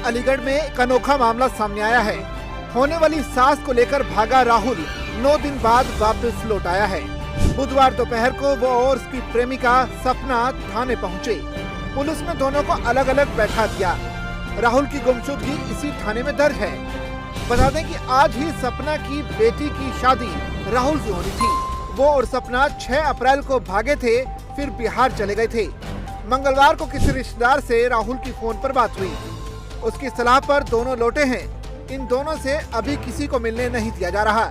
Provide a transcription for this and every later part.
अलीगढ़ में एक अनोखा मामला सामने आया है। होने वाली सास को लेकर भागा राहुल 9 दिन बाद वापस लौट आया है। बुधवार दोपहर को वो और उसकी प्रेमिका सपना थाने पहुंचे। पुलिस ने दोनों को अलग अलग बैठा दिया। राहुल की गुमशुदगी इसी थाने में दर्ज है। बता दें कि आज ही सपना की बेटी की शादी राहुल से होनी थी। वो और सपना 6 अप्रैल को भागे थे, फिर बिहार चले गए थे। मंगलवार को किसी रिश्तेदार से राहुल की फोन पर बात हुई। उसकी सलाह पर दोनों लौटे हैं। इन दोनों से अभी किसी को मिलने नहीं दिया जा रहा।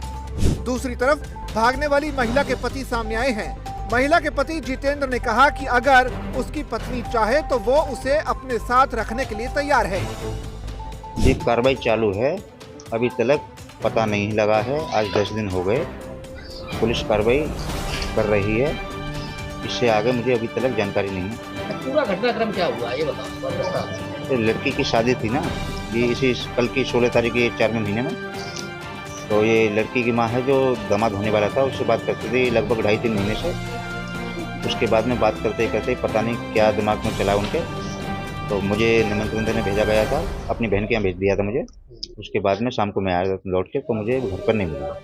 दूसरी तरफ भागने वाली महिला के पति सामने आए हैं। महिला के पति जितेंद्र ने कहा कि अगर उसकी पत्नी चाहे तो वो उसे अपने साथ रखने के लिए तैयार है। जी, कार्रवाई चालू है, अभी तक पता नहीं लगा है। आज 10 दिन हो गए, पुलिस कार्रवाई कर रही है। इससे आगे मुझे अभी तक जानकारी नहीं है। पूरा घटनाक्रम क्या हुआ ये बताओ। तो लड़की की शादी थी ना, ये इसी कल की 16 तारीख के 4वें महीने में। तो ये लड़की की माँ है जो दामाद होने वाला था, उससे बात करते थे लगभग 2.5-3 महीने से। उसके बाद में बात करते करते पता नहीं क्या दिमाग में चला उनके, तो मुझे निमंत्रण देने भेजा गया था। अपनी बहन के यहाँ भेज दिया था मुझे। उसके बाद में शाम को मैं आया लौट के, तो मुझे घर पर नहीं मिला।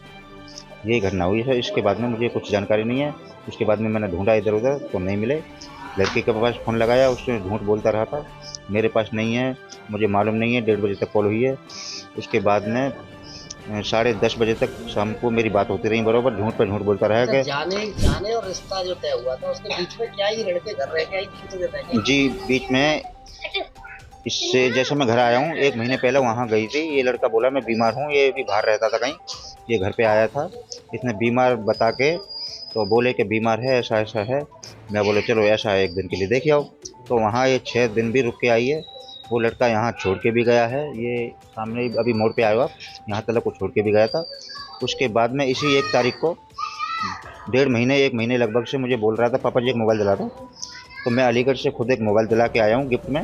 यही घटना हुई है। इसके बाद में मुझे कुछ जानकारी नहीं है। उसके बाद में मैंने ढूंढा इधर उधर तो नहीं मिले। लड़के के पास फ़ोन लगाया, उसने झूठ बोलता रहा था, मेरे पास नहीं है, मुझे मालूम नहीं है। 1:30 बजे तक कॉल हुई है। उसके बाद में 10:30 बजे तक शाम को मेरी बात होती रही बराबर। झूठ पर झूठ बोलता रहा कि जाने और रिश्ता जो तय हुआ था उसके बीच में क्या ही लड़के कर रहे हैं। जी, बीच में इससे जैसे मैं घर आया हूँ 1 महीने पहले वहाँ गई थी। ये लड़का बोला मैं बीमार हूँ, ये भी बाहर रहता था कहीं, ये घर पे आया था। इसने बीमार बता के तो बोले कि बीमार है, ऐसा ऐसा है। मैं बोले चलो ऐसा है, 1 दिन के लिए देख आओ। तो वहाँ ये 6 दिन भी रुक के आई है। वो लड़का यहाँ छोड़ के भी गया है। ये सामने अभी मोड़ पे आया हुआ, यहाँ तक को छोड़ के भी गया था। उसके बाद में इसी 1 तारीख को 1 महीने लगभग से मुझे बोल रहा था पापा जी एक मोबाइल दिला दो। तो मैं अलीगढ़ से खुद एक मोबाइल दिला के आया हूँ गिफ्ट में।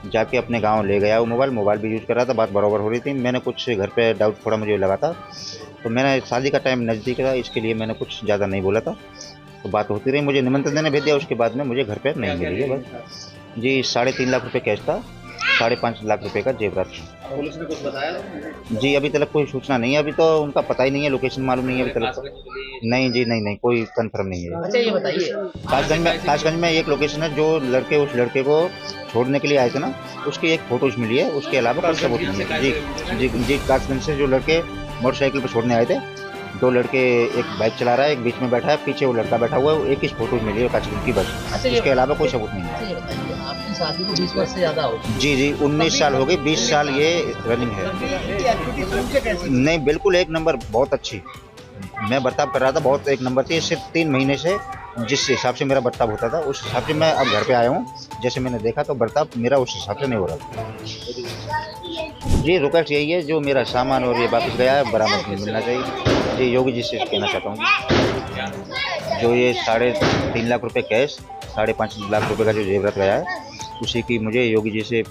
जाके अपने गांव ले गया वो मोबाइल भी यूज़ कर रहा था। बात बराबर हो रही थी। मैंने कुछ घर पे डाउट थोड़ा मुझे लगा था, तो मैंने शादी का टाइम नज़दीक था, इसके लिए मैंने कुछ ज़्यादा नहीं बोला था। तो बात होती रही, मुझे निमंत्रण देने भेज दिया। उसके बाद में मुझे घर पे नहीं मिली है बस। जी, 3.5 लाख रुपये कैश था, 5.5 लाख रुपये का जेवरात था। पुलिस ने कुछ बताया? जी, अभी तक कोई सूचना नहीं है। अभी तो उनका पता ही नहीं है, लोकेशन मालूम नहीं है अभी तक। नहीं जी, नहीं, कोई कंफर्म नहीं है। अच्छा ये बताइए, कासगंज में एक लोकेशन है जो उस लड़के को छोड़ने के लिए आए थे ना, उसकी एक फोटोज मिली है। उसके अलावा कोई सबूत नहीं है। जी, कासगंज से जो लड़के मोटरसाइकिल पर छोड़ने आए थे, 2 लड़के, एक बाइक चला रहा है, एक बीच में बैठा है, पीछे वो लड़का बैठा हुआ है। एक ही फोटोज मिली है कासगंज की बस। इसके अलावा कोई सबूत नहीं है। आपकी शादी को 20 वर्ष से ज्यादा हो गई? जी, 19 साल हो गई, 20 साल ये रनिंग है। नहीं, बिल्कुल 1 नंबर, बहुत अच्छी। मैं बर्ताव कर रहा था, बहुत 1 नंबर थी। सिर्फ 3 महीने से जिस हिसाब से मेरा बर्ताव होता था उस हिसाब से मैं अब घर पे आया हूँ। जैसे मैंने देखा तो बर्ताव मेरा उस हिसाब से नहीं हो रहा था। जी, रिक्वेस्ट यही है, जो मेरा सामान और ये वापस गया है बरामद मिलना चाहिए। जी, योगी जी से कहना चाहता हूँ, जो ये 3.5 लाख रुपये कैश, 5.5 लाख रुपये का जो जेवरात गया है, उसी की मुझे योगी जी से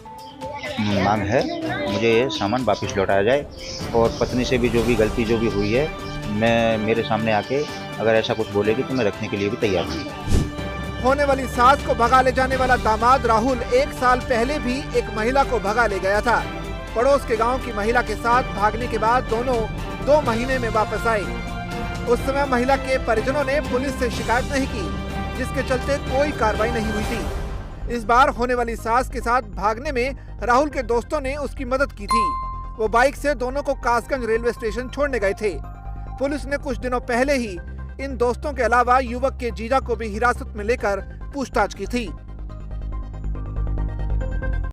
मांग है। मुझे ये सामान वापस लौटाया जाए। और पत्नी से भी जो भी गलती जो भी हुई है, मैं मेरे सामने आके अगर ऐसा कुछ बोलेगी तो मैं रखने के लिए भी तैयार हूँ। होने वाली सास को भगा ले जाने वाला दामाद राहुल 1 साल पहले भी एक महिला को भगा ले गया था। पड़ोस के गांव की महिला के साथ भागने के बाद दोनों 2 महीने में वापस आए। उस समय महिला के परिजनों ने पुलिस से शिकायत नहीं की, जिसके चलते कोई कार्रवाई नहीं हुई थी। इस बार होने वाली सास के साथ भागने में राहुल के दोस्तों ने उसकी मदद की थी। वो बाइक से दोनों को कासगंज रेलवे स्टेशन छोड़ने गए थे। पुलिस ने कुछ दिनों पहले ही इन दोस्तों के अलावा युवक के जीजा को भी हिरासत में लेकर पूछताछ की थी।